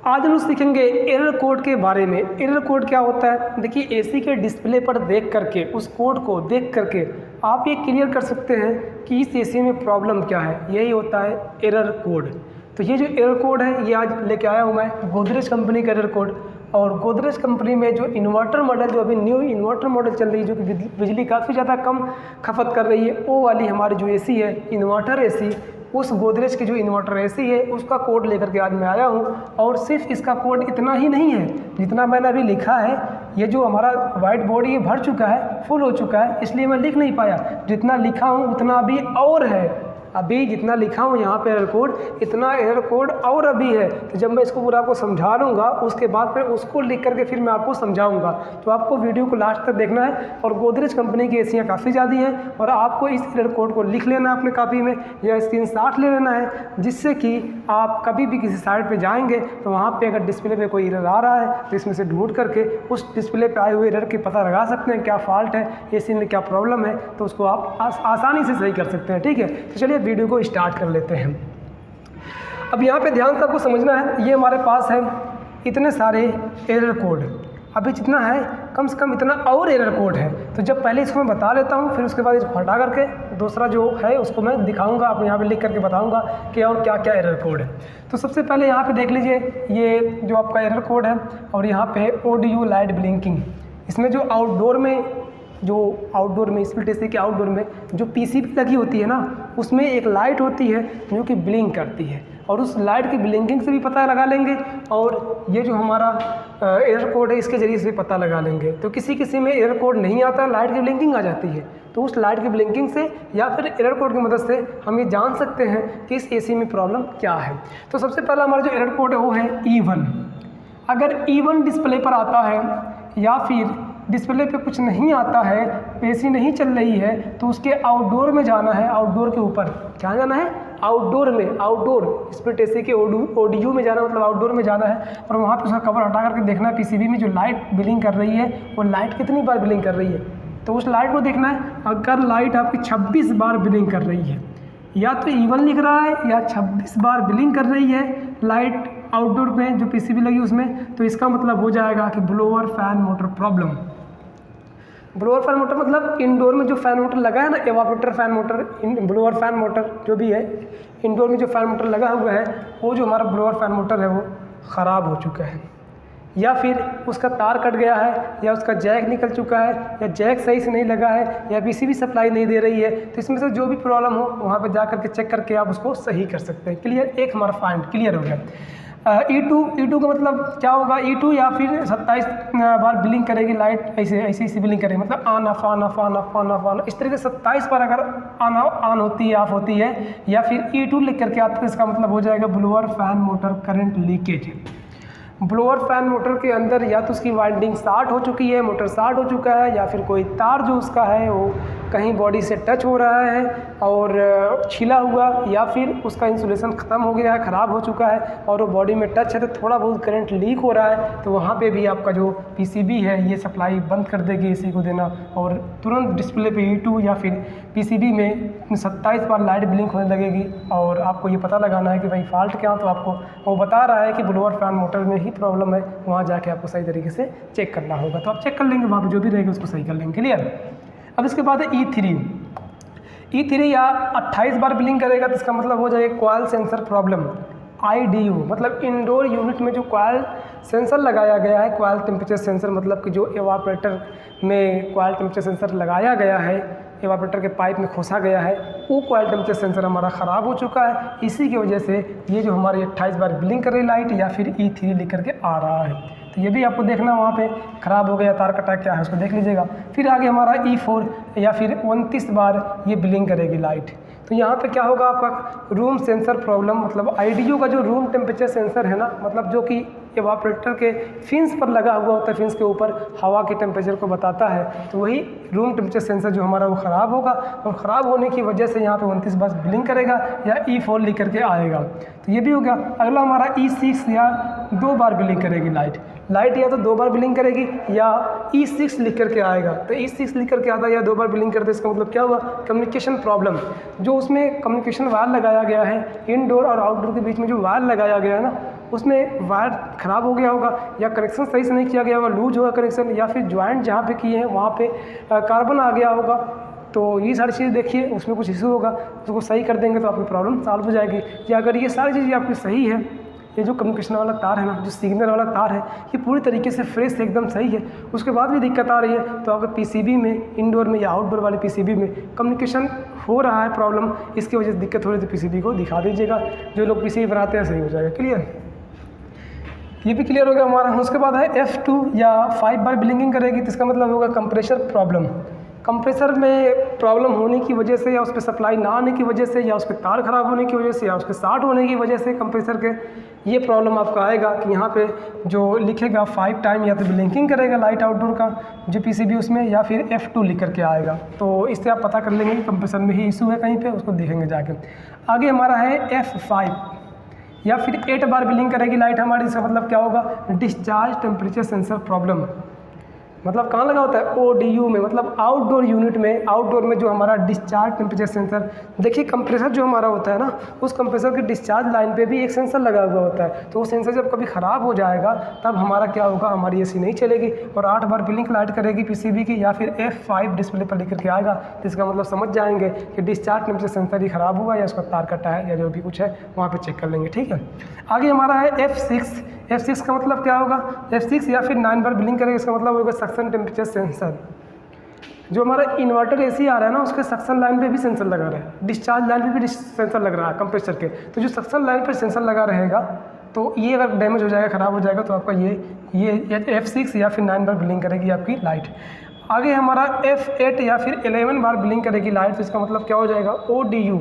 आज हम सीखेंगे एरर कोड के बारे में। एरर कोड क्या होता है? देखिए, एसी के डिस्प्ले पर देख करके, उस कोड को देख करके आप ये क्लियर कर सकते हैं कि इस एसी में प्रॉब्लम क्या है। यही होता है एरर कोड। तो ये जो एरर कोड है, ये आज लेके आया हूँ मैं, गोदरेज कंपनी का एरर कोड। और गोदरेज कंपनी में जो इन्वर्टर मॉडल, जो अभी न्यू इन्वर्टर मॉडल चल रही है, जो कि बिजली काफ़ी ज़्यादा कम खपत कर रही है, वो वाली हमारी जो एसी है, इन्वर्टर एसी, उस गोदरेज की जो इन्वर्टर एसी है, उसका कोड लेकर के आज मैं आया हूँ। और सिर्फ इसका कोड इतना ही नहीं है जितना मैंने अभी लिखा है। ये जो हमारा वाइट बोर्ड ये भर चुका है, फुल हो चुका है, इसलिए मैं लिख नहीं पाया। जितना लिखा हूँ उतना अभी और है। अभी जितना लिखा हूँ यहाँ पे एरर कोड, इतना एरर कोड और अभी है। तो जब मैं इसको पूरा आपको समझा लूँगा, उसके बाद फिर उसको लिख करके फिर मैं आपको समझाऊँगा। तो आपको वीडियो को लास्ट तक देखना है। और गोदरेज कंपनी की एसियाँ काफ़ी ज़्यादा हैं, और आपको इस एरर कोड को लिख लेना है अपने कॉपी में या स्क्रीनशॉट ले लेना है, जिससे कि आप कभी भी किसी साइट पर जाएँगे तो वहाँ पर अगर डिस्प्ले पर कोई एरर आ रहा है तो इसमें से ढूंढ करके उस डिस्प्ले पर आए हुए एरर की पता लगा सकते हैं, क्या फॉल्ट है, एसी में क्या प्रॉब्लम है, तो उसको आप आसानी से सही कर सकते हैं। ठीक है, तो चलिए वीडियो को स्टार्ट कर लेते हैं। अब यहाँ पे ध्यान से आपको समझना है, ये हमारे पास है इतने सारे एरर कोड। अभी जितना है कम से कम इतना और एरर कोड है। तो जब पहले इसको मैं बता लेता हूँ, फिर उसके बाद इसको हटा करके दूसरा जो है उसको मैं दिखाऊंगा, आप यहाँ पे लिख करके बताऊंगा कि और क्या क्या एरर कोड है। तो सबसे पहले यहाँ पे देख लीजिए, ये जो आपका एरर कोड है, और यहाँ पे ऑडियो लाइट ब्लिंकिंग। इसमें जो आउटडोर में स्प्लिट एसी के आउटडोर में जो पीसीबी लगी होती है ना, उसमें एक लाइट होती है जो कि ब्लिंक करती है, और उस लाइट की ब्लिंकिंग से भी पता लगा लेंगे, और ये जो हमारा एरर कोड है इसके ज़रिए से भी पता लगा लेंगे। तो किसी में एरर कोड नहीं आता, लाइट की ब्लिंकिंग आ जाती है, तो उस लाइट की ब्लिंकिंग से या फिर एरर कोड की मदद से हम ये जान सकते हैं कि इस एसी में प्रॉब्लम क्या है। तो सबसे पहला हमारा जो एरर कोड है वो है E1। अगर E1 डिस्प्ले पर आता है या फिर डिस्प्ले पे कुछ नहीं आता है, एसी नहीं चल रही है, तो उसके आउटडोर में जाना है। आउटडोर के ऊपर क्या जाना है? आउटडोर में। आउटडोर स्प्लिट एसी के ऑडियो में जाना, मतलब आउटडोर में जाना है, और वहाँ पे उसका कवर हटा करके देखना है पीसीबी में जो लाइट ब्लिंक कर रही है, वो लाइट कितनी बार ब्लिंक कर रही है। तो उस लाइट को देखना है। अगर लाइट आपकी 26 बार ब्लिंक कर रही है, या तो E1 लिख रहा है या 26 बार ब्लिंक कर रही है लाइट आउटडोर में जो पीसीबी लगी उसमें, तो इसका मतलब हो जाएगा कि blower fan motor problem. Blower fan motor मतलब इंडोर में जो फैन मोटर लगा है ना, evaporator fan motor, blower fan motor जो भी है, इंडोर में जो फैन मोटर लगा हुआ है, वो जो हमारा ब्लोअर फैन मोटर है वो ख़राब हो चुका है, या फिर उसका तार कट गया है, या उसका जैक निकल चुका है, या जैक सही से नहीं लगा है, या पीसीबी सप्लाई नहीं दे रही है। तो इसमें से जो भी प्रॉब्लम हो वहाँ पे जा करके चेक करके आप उसको सही कर सकते हैं। क्लियर, एक हमारा फाइंड क्लियर हो गया। E2 का मतलब क्या होगा? E2 या फिर 27 बार ब्लिंक करेगी लाइट, ऐसे ब्लिंक करेगी, मतलब on off on off on off on off on, इस तरीके से 27 बार अगर ऑन होती है, ऑफ होती है, या फिर E2 लिख करके आता है, इसका मतलब हो जाएगा blower fan motor current leakage. Blower fan motor के अंदर या तो उसकी वाइंडिंग शॉर्ट हो चुकी है, मोटर शॉर्ट हो चुका है, या फिर कोई तार जो उसका है वो कहीं बॉडी से टच हो रहा है और छिला हुआ, या फिर उसका इंसुलेशन ख़त्म हो गया है, ख़राब हो चुका है, और वो बॉडी में टच है तो थोड़ा बहुत करंट लीक हो रहा है। तो वहाँ पे भी आपका जो पीसीबी है ये सप्लाई बंद कर देगी एसी को देना, और तुरंत डिस्प्ले पे E2 या फिर पीसीबी में 27 बार लाइट ब्लिंक होने लगेगी। और आपको ये पता लगाना है कि भाई फॉल्ट क्या, तो आपको वो बता रहा है कि ब्लोअर फैन मोटर में ही प्रॉब्लम है, वहाँ जाके आपको सही तरीके से चेक करना होगा। तो आप चेक कर लेंगे, वहाँ पर जो भी रहेगा उसको सही कर लेंगे। क्लियर। अब इसके बाद है E3 या 28 बार ब्लिंक करेगा, तो इसका मतलब हो जाएगा कॉइल सेंसर प्रॉब्लम। IDU मतलब इंडोर यूनिट में जो कॉइल सेंसर लगाया गया है, कॉइल टेम्परेचर सेंसर, मतलब कि जो एवापोरेटर में कॉइल टेम्परेचर सेंसर लगाया गया है, एवापोरेटर के पाइप में खोसा गया है, वो कॉइल टेम्परेचर सेंसर हमारा ख़राब हो चुका है। इसी की वजह से ये जो हमारी 28 बार ब्लिंक कर रही लाइट, या फिर E3 लिख करके आ रहा है। तो ये भी आपको देखना, वहाँ पे ख़राब हो गया, तार कटा क्या है उसको देख लीजिएगा। फिर आगे हमारा E4 या फिर 29 बार ये ब्लिंक करेगी लाइट। तो यहाँ पे क्या होगा? आपका रूम सेंसर प्रॉब्लम, मतलब IDU का जो रूम टेम्परेचर सेंसर है ना, मतलब जो कि एवापोरेटर के फिन्स पर लगा हुआ होता है, फिन्स के ऊपर हवा के टेम्परेचर को बताता है, तो वही रूम टेम्परेचर सेंसर जो हमारा वो ख़राब होगा, और ख़राब होने की वजह से यहाँ पे 29 बार ब्लिंक करेगा या E4 लिख करके आएगा। तो ये भी हो गया। अगला हमारा E6 या 2 बार ब्लिंक करेगी लाइट या तो 2 बार ब्लिंक करेगी या E6 लिख करके आएगा। तो E6 लिख करके आता है या 2 बार ब्लिंक करते, इसका मतलब क्या हुआ? Communication problem. जो उसमें कम्युनिकेशन वायर लगाया गया है, इनडोर और आउटडोर के बीच में जो वायर लगाया गया है ना, उसमें वायर ख़राब हो गया होगा, या कनेक्शन सही से नहीं किया गया होगा, लूज होगा कनेक्शन, या फिर ज्वाइंट जहाँ पे किए हैं वहाँ पे कार्बन आ गया होगा। तो ये सारी चीज़ देखिए, उसमें कुछ इशू होगा, उसको सही कर देंगे तो आपकी प्रॉब्लम सॉल्व हो जाएगी। या अगर ये सारी चीज़ें आपकी सही है, ये जो कम्युनिकेशन वाला तार है ना, जो सिग्नल वाला तार है, ये पूरी तरीके से फ्रेश एकदम सही है, उसके बाद भी दिक्कत आ रही है, तो आपके पीसीबी में, इंडोर में या आउटडोर वाले पीसीबी में कम्युनिकेशन हो रहा है प्रॉब्लम, इसकी वजह से दिक्कत हो रही है, तो पीसीबी को दिखा दीजिएगा। जो लोग पीसीबी बनाते हैं सही हो जाएगा। क्लियर, ये भी क्लियर हो गया हमारा। उसके बाद है F2 या 5 बार ब्लिंकिंग करेगी, तो इसका मतलब होगा कंप्रेशर प्रॉब्लम। कंप्रेसर में प्रॉब्लम होने की वजह से, या उस पर सप्लाई ना आने की वजह से, या उसके तार खराब होने की वजह से, या उसके शॉर्ट होने की वजह से कंप्रेसर के, ये प्रॉब्लम आपका आएगा कि यहाँ पे जो लिखेगा 5 टाइम या तो ब्लिंकिंग करेगा लाइट आउटडोर का जो पीसीबी उसमें, या फिर F2 लिख करके आएगा। तो इससे आप पता कर लेंगे कि कंप्रेसर में ही इशू है कहीं पे, उसको देखेंगे जाके। आगे हमारा है F5 या फिर 8 बार ब्लिंक करेगी लाइट हमारी। इसका मतलब क्या होगा, डिस्चार्ज टेम्परेचर सेंसर प्रॉब्लम। मतलब कहाँ लगा होता है, ODU में, मतलब आउटडोर यूनिट में। आउटडोर में जो हमारा डिस्चार्ज टेम्परेचर सेंसर, देखिए कंप्रेसर जो हमारा होता है ना, उस कंप्रेसर के डिस्चार्ज लाइन पे भी एक सेंसर लगा हुआ होता है। तो वो सेंसर जब कभी ख़राब हो जाएगा तब हमारा क्या होगा, हमारी AC नहीं चलेगी और 8 बार ब्लिंक लाइट करेगी पीसीबी की, या फिर F5 डिस्प्ले पर लिख करके आएगा। तो इसका मतलब समझ जाएंगे कि डिस्चार्ज टेम्परेचर सेंसर ही ख़राब हुआ, या उसका तार कटा है, या जो भी कुछ है वहाँ पर चेक कर लेंगे। ठीक है, आगे हमारा है F6। F6 का मतलब क्या होगा, F6 या फिर 9 बार ब्लिंक करेगा, इसका मतलब होगा सक्शन टेम्परेचर सेंसर। जो हमारा इन्वर्टर AC आ रहा है ना, उसके सक्शन लाइन पे भी सेंसर लगा रहा है, डिस्चार्ज लाइन पे भी सेंसर लग रहा है कंप्रेसर के। तो जो सक्शन लाइन पे सेंसर लगा रहेगा, तो ये अगर डैमेज हो जाएगा, ख़राब हो जाएगा, तो आपका ये F6 या फिर 9 बार ब्लिंक करेगी आपकी लाइट। आगे हमारा F8 या फिर 11 बार ब्लिंक करेगी लाइट। तो इसका मतलब क्या हो जाएगा, ODU,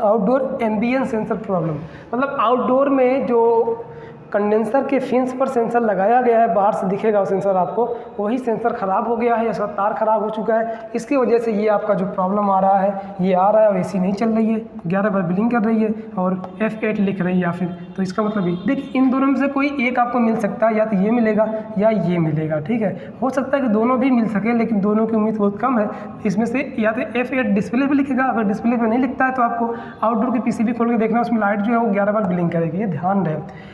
outdoor ambience sensor problem. मतलब आउटडोर में जो कंडेंसर के फिन्स पर सेंसर लगाया गया है, बाहर से दिखेगा सेंसर आपको, वही सेंसर ख़राब हो गया है, या इसका तार ख़राब हो चुका है, इसकी वजह से ये आपका जो प्रॉब्लम आ रहा है, ये आ रहा है और AC नहीं चल रही है, 11 बार ब्लिंक कर रही है और F8 लिख रही है या फिर। तो इसका मतलब ये देखिए, इन दोनों में से कोई एक आपको मिल सकता है, या तो ये मिलेगा या ये मिलेगा। ठीक है, हो सकता है कि दोनों भी मिल सके, लेकिन दोनों की उम्मीद बहुत कम है। इसमें से या तो F8 डिस्प्ले पर लिखेगा, अगर डिस्प्ले पर नहीं लिखता है तो आपको आउटडोर की पीसीबी खोल के देखना, उसमें लाइट जो है वो 11 बार ब्लिंक करेगी, ये ध्यान रहे।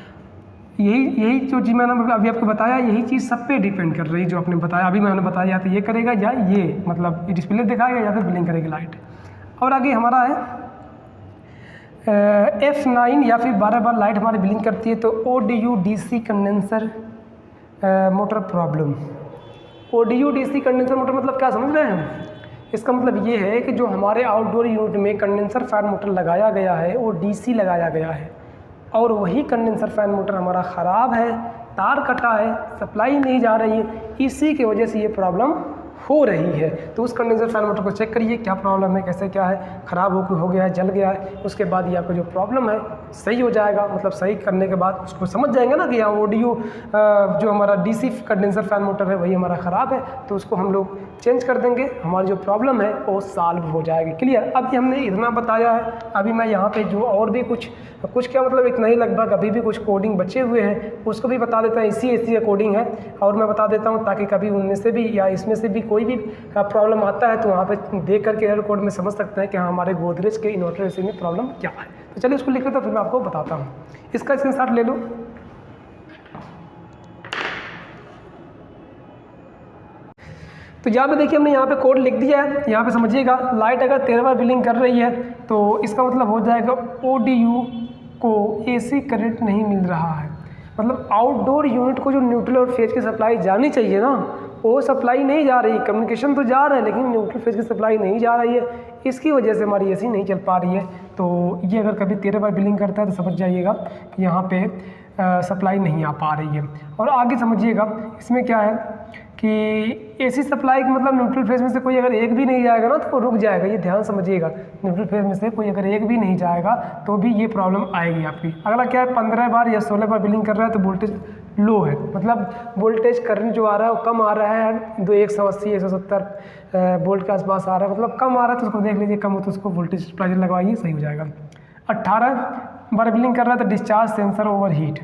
यही जो जी मैंने अभी आपको बताया, यही चीज़ सब पे डिपेंड कर रही है। जो आपने बताया, अभी मैंने बताया, या तो ये करेगा या ये, मतलब ये डिस्प्ले दिखाएगा या फिर ब्लिंक करेगी लाइट। और आगे हमारा है F9 या फिर 12 बार लाइट हमारी ब्लिंक करती है, तो ODU DC condenser motor problem. ODU DC condenser motor मतलब क्या समझ रहे हैं? इसका मतलब ये है कि जो हमारे आउटडोर यूनिट में कंडेंसर फैन मोटर लगाया गया है, वो DC लगाया गया है, और वही कंडेंसर फैन मोटर हमारा ख़राब है, तार कटा है, सप्लाई नहीं जा रही है, इसी की वजह से ये प्रॉब्लम हो रही है। तो उस कंडेंसर फैन मोटर को चेक करिए, क्या प्रॉब्लम है, कैसे क्या है, ख़राब हो गया है, जल गया है। उसके बाद ये आपका जो प्रॉब्लम है सही हो जाएगा। मतलब सही करने के बाद उसको समझ जाएंगे ना कि यहाँ ODU जो हमारा DC कंडेंसर फैन मोटर है वही हमारा ख़राब है, तो उसको हम लोग चेंज कर देंगे, हमारी जो प्रॉब्लम है वो सॉल्व हो जाएगी। क्लियर, अभी हमने इतना बताया है। अभी मैं यहाँ पे जो और भी कुछ क्या मतलब इतना ही लगभग अभी भी कुछ कोडिंग बचे हुए हैं, उसको भी बता देता हूँ। इसी कोडिंग है और मैं बता देता हूँ, ताकि कभी उनमें से भी या इसमें से भी कोई भी प्रॉब्लम आता है तो वहाँ पे देख करके एरर कोड में समझ सकते हैं कि हाँ हमारे गोदरेज के इन्वर्टर AC में प्रॉब्लम क्या है। तो चलिए इसको लिख लेते हैं, फिर मैं आपको बताता हूँ। इसका स्क्रीनशॉट ले लो। तो यहाँ पे देखिए हमने यहाँ पे कोड लिख दिया है, यहाँ पे समझिएगा। लाइट अगर 13 बार ब्लिंक कर रही है तो इसका मतलब हो जाएगा ODU को AC करंट नहीं मिल रहा है। मतलब आउटडोर यूनिट को जो न्यूट्रल और फेज की सप्लाई जानी चाहिए ना, वो सप्लाई नहीं जा रही। कम्युनिकेशन तो जा रहा है लेकिन न्यूट्रल फेज की सप्लाई नहीं जा रही है, इसकी वजह से हमारी AC नहीं चल पा रही है। तो ये अगर कभी 13 बार ब्लिंक करता है तो समझ जाइएगा कि यहाँ पे सप्लाई नहीं आ पा रही है। और आगे समझिएगा इसमें क्या है कि AC सप्लाई का मतलब न्यूट्रल फेज में से कोई अगर एक भी नहीं जाएगा ना तो वो रुक जाएगा। ये ध्यान समझिएगा, न्यूट्रल फेज में से कोई अगर एक भी नहीं जाएगा तो भी ये प्रॉब्लम आएगी आपकी। अगला क्या है, 15 बार या 16 बार ब्लिंक कर रहा है तो वोल्टेज लो है, मतलब वोल्टेज करंट जो आ रहा है वो कम आ रहा है, 180 170 वोल्ट के आसपास आ रहा है, मतलब कम आ रहा है। तो उसको देख लीजिए, कम हो तो उसको वोल्टेज प्लाजर लगवाइए, सही हो जाएगा। 18 बार ब्लिंक कर रहा है तो डिस्चार्ज सेंसर ओवरहीट।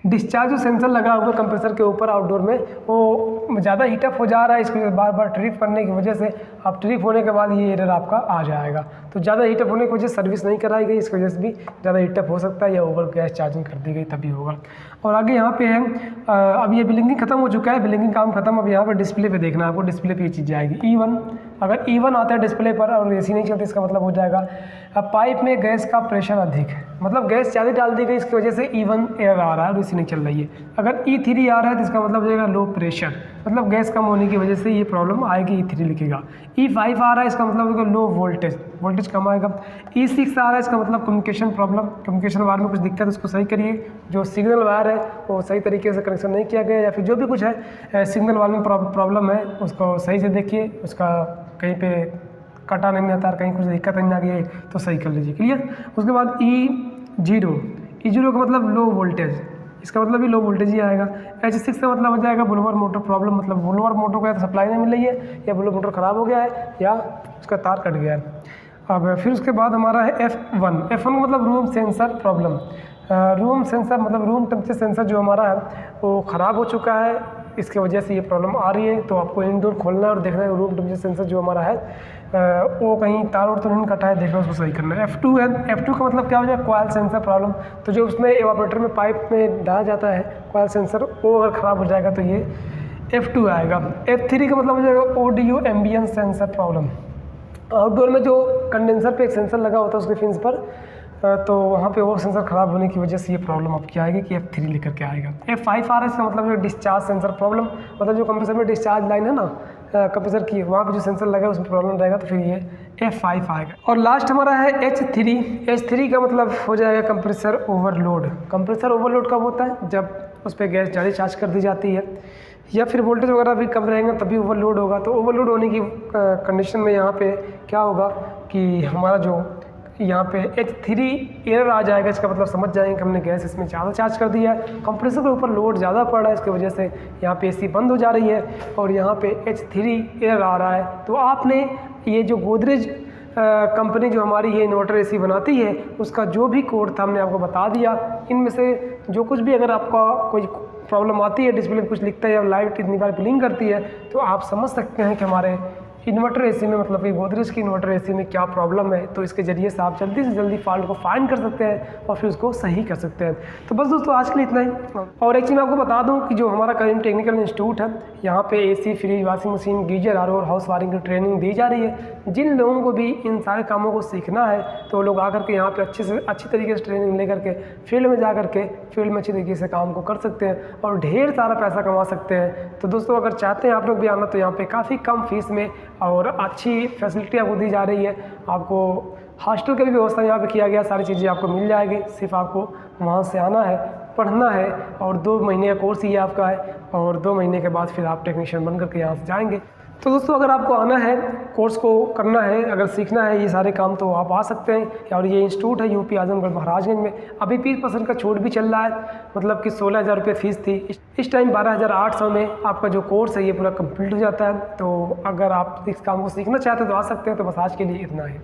डिस्चार्ज जो सेंसर लगा हुआ कंप्रेसर के ऊपर आउटडोर में वो ज़्यादा हीटअप हो जा रहा है, इसको बार बार ट्रिप करने की वजह से अब ट्रिप होने के बाद ये एरर आपका आ जाएगा। तो ज़्यादा हीटअप होने की वजह से सर्विस नहीं कराई गई, इसकी वजह से भी ज़्यादा हीटअप हो सकता है या ओवर गैस चार्जिंग कर दी गई तभी होगा। और आगे यहाँ पे है अब ये ब्लिंकिंग खत्म हो चुका है, ब्लिंकिंग काम खत्म। अब यहाँ पर डिस्प्ले पे देखना है आपको, डिस्प्ले पे ये चीज़ जाएगी E1। अगर E1 आता है डिस्प्ले पर और AC नहीं चलती, इसका मतलब हो जाएगा अब पाइप में गैस का प्रेशर अधिक है, मतलब गैस ज़्यादा डाल दी गई, इसकी वजह से E1 एरर आ रहा है और AC नहीं चल रही है। अगर E3 आ रहा है तो इसका मतलब हो जाएगा लो प्रेशर, मतलब गैस कम होने की वजह से ये प्रॉब्लम आएगी, E3 लिखेगा। E5 आ रहा है, इसका मतलब होगा लो वोल्टेज, वोल्टेज कम आएगा। E6 आ रहा है, इसका मतलब कम्युनिकेशन प्रॉब्लम, कम्युनिकेशन वायर में कुछ दिक्कत है, उसको सही करिए। जो सिग्नल वायर है वो सही तरीके से कनेक्शन नहीं किया गया, या फिर जो भी कुछ है सिग्नल वायर में प्रॉब्लम है उसको सही से देखिए, उसका कहीं पे कटा नहीं आता, कहीं कुछ दिक्कत नहीं आ गई है तो सही कर लीजिए। क्लियर। उसके बाद E0 का मतलब लो वोल्टेज, इसका मतलब भी लो वोल्टेज ही आएगा। H6 का मतलब हो जाएगा ब्लोअर मोटर प्रॉब्लम, मतलब ब्लोअर मोटर को या तो सप्लाई नहीं मिल रही है या ब्लोअर मोटर ख़राब हो गया है या उसका तार कट गया है। अब फिर उसके बाद हमारा है F1 का मतलब room sensor problem. Room sensor मतलब रूम टेम्परेचर सेंसर जो हमारा है वो ख़राब हो चुका है, इसके वजह से ये प्रॉब्लम आ रही है। तो आपको इनडोर खोलना है और देखना है रूम टेम्परेचर सेंसर जो हमारा है वो कहीं तार और तो नहीं कटा है, देखना उसको सही करना है। F2 है, F2 का मतलब क्या हो जाएगा कॉइल सेंसर प्रॉब्लम। तो जो उसमें एवापोरेटर में पाइप में डाला जाता है कॉइल सेंसर, वो अगर ख़राब हो जाएगा तो ये F2 आएगा। F3 का मतलब हो जाएगा audio ambience sensor problem. Outdoor में जो कंडेंसर पे एक सेंसर लगा होता है उसके फिन्स पर, तो वहाँ पे वो सेंसर ख़राब होने की वजह से ये प्रॉब्लम आपकी आएगी कि F3 लेकर के आएगा। F5 आ रहा है, इसका मतलब है डिस्चार्ज सेंसर प्रॉब्लम, मतलब जो कंप्रेसर में डिस्चार्ज लाइन है ना कंप्रेसर की, वहाँ पे जो सेंसर लगा है उसमें प्रॉब्लम रहेगा, तो फिर ये F5 आएगा। और लास्ट हमारा है H3 का मतलब हो जाएगा कंप्रेसर ओवरलोड। कंप्रेसर ओवरलोड कब होता है? जब उस पर गैस ज़्यादा चार्ज कर दी जाती है या फिर वोल्टेज वगैरह भी कम रहेंगे तभी ओवरलोड होगा। तो ओवरलोड होने की कंडीशन में यहाँ पे क्या होगा कि हमारा जो यहाँ पे H3 एरर आ जाएगा। इसका मतलब समझ जाएंगे कि हमने गैस इसमें ज़्यादा चार्ज कर दिया है, कंप्रेसर के ऊपर लोड ज़्यादा पड़ रहा है, इसकी वजह से यहाँ पे AC बंद हो जा रही है और यहाँ पे H3 एरर आ रहा है। तो आपने ये जो गोदरेज कंपनी जो हमारी ये इन्वर्टर AC बनाती है उसका जो भी कोड था हमने आपको बता दिया। इनमें से जो कुछ भी अगर आपका कोई प्रॉब्लम आती है, डिस्प्ले में कुछ लिखता है या लाइट इतनी बार ब्लिंक करती है, तो आप समझ सकते हैं कि हमारे इन्वर्टर AC में मतलब कि गोदरेज की इन्वर्टर AC में क्या प्रॉब्लम है। तो इसके ज़रिए से आप जल्दी से जल्दी फॉल्ट को फाइंड कर सकते हैं और फिर उसको सही कर सकते हैं। तो बस दोस्तों आज के लिए इतना ही। और एक चीज़ मैं आपको बता दूं कि जो हमारा करीम टेक्निकल इंस्टीट्यूट है, यहाँ पे AC, fridge, washing machine, geyser, RO और हाउस वायरिंग की ट्रेनिंग दी जा रही है। जिन लोगों को भी इन सारे कामों को सीखना है तो लोग आकर के यहाँ पे अच्छी तरीके से ट्रेनिंग ले करके फील्ड में जा करके फील्ड में अच्छी तरीके से काम को कर सकते हैं और ढेर सारा पैसा कमा सकते हैं। तो दोस्तों अगर चाहते हैं आप लोग भी आना तो यहाँ पे काफ़ी कम फीस में और अच्छी फैसिलिटी आपको दी जा रही है। आपको हॉस्टल की भी व्यवस्था यहाँ पे किया गया, सारी चीज़ें आपको मिल जाएगी। सिर्फ आपको वहाँ से आना है, पढ़ना है और 2 महीने का कोर्स ये आपका है और 2 महीने के बाद फिर आप टेक्नीशियन बन करके यहाँ से जाएंगे। तो दोस्तों अगर आपको आना है, कोर्स को करना है, अगर सीखना है ये सारे काम तो आप आ सकते हैं। और ये इंस्टीट्यूट है यूपी आजमगढ़ महाराजगंज में। अभी 20% का छूट भी चल रहा है, मतलब कि 16,000 रुपये फ़ीस थी, इस टाइम 12,800 में आपका जो कोर्स है ये पूरा कंप्लीट हो जाता है। तो अगर आप इस काम को सीखना चाहते हैं तो आ सकते हैं। तो बस आज के लिए इतना है।